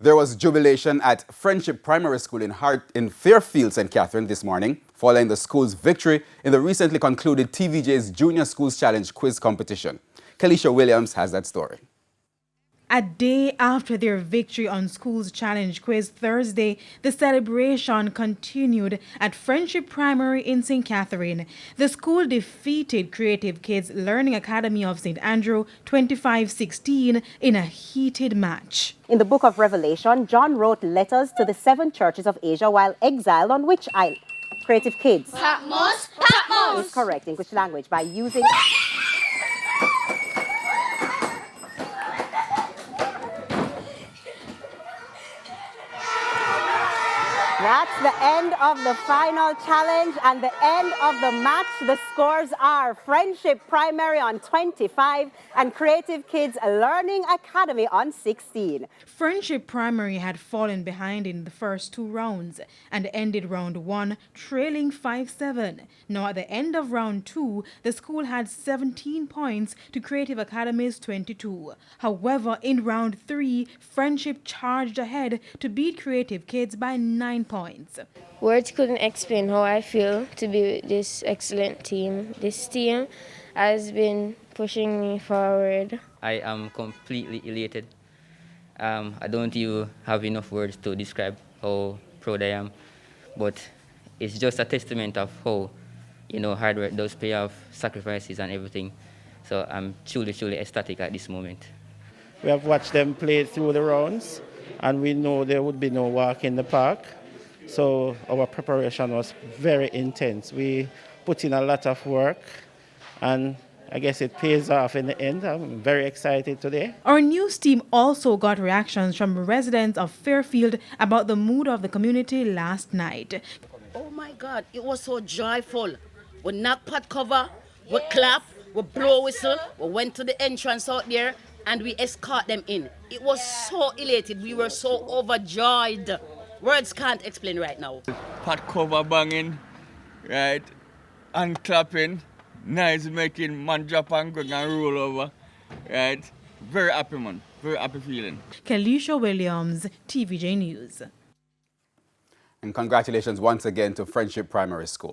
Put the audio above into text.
There was jubilation at Friendship Primary School in Fairfield, St. Catherine this morning, following the school's victory in the recently concluded TVJ's Junior Schools Challenge quiz competition. Kalisha Williams has that story. A day after their victory on Schools Challenge Quiz Thursday, the celebration continued at Friendship Primary in St. Catherine. The school defeated Creative Kids Learning Academy of St. Andrew 25-16 in a heated match. In the book of Revelation, John wrote letters to the 7 churches of Asia while exiled on which island? Creative Kids. Patmos. Patmos. Is correct. English language by using... That's the end of the final challenge and the end of the match. The scores are Friendship Primary on 25 and Creative Kids Learning Academy on 16. Friendship Primary had fallen behind in the first 2 rounds and ended round 1 trailing 5-7. Now at the end of round 2, the school had 17 points to Creative Academy's 22. However, in round 3, Friendship charged ahead to beat Creative Kids by 9 points. Words couldn't explain how I feel to be with this excellent team. This team has been pushing me forward. I am completely elated. I don't even have enough words to describe how proud I am, but it's just a testament of how, hard work does pay off, sacrifices and everything. So I'm truly ecstatic at this moment. We have watched them play through the rounds, and we know there would be no walk in the park. So our preparation was very intense. We put in a lot of work, and I guess it pays off in the end. I'm very excited today. Our news team also got reactions from residents of Fairfield about the mood of the community last night. Oh my God, it was so joyful. We knocked pot cover, we clap, we blow whistle, we went to the entrance out there and we escort them in. It was so elated, we were so overjoyed. Words can't explain right now. Pot cover banging, right, and clapping, nice making man drop and go and roll over, right. Very happy man, very happy feeling. Kalisha Williams, TVJ News. And congratulations once again to Friendship Primary School.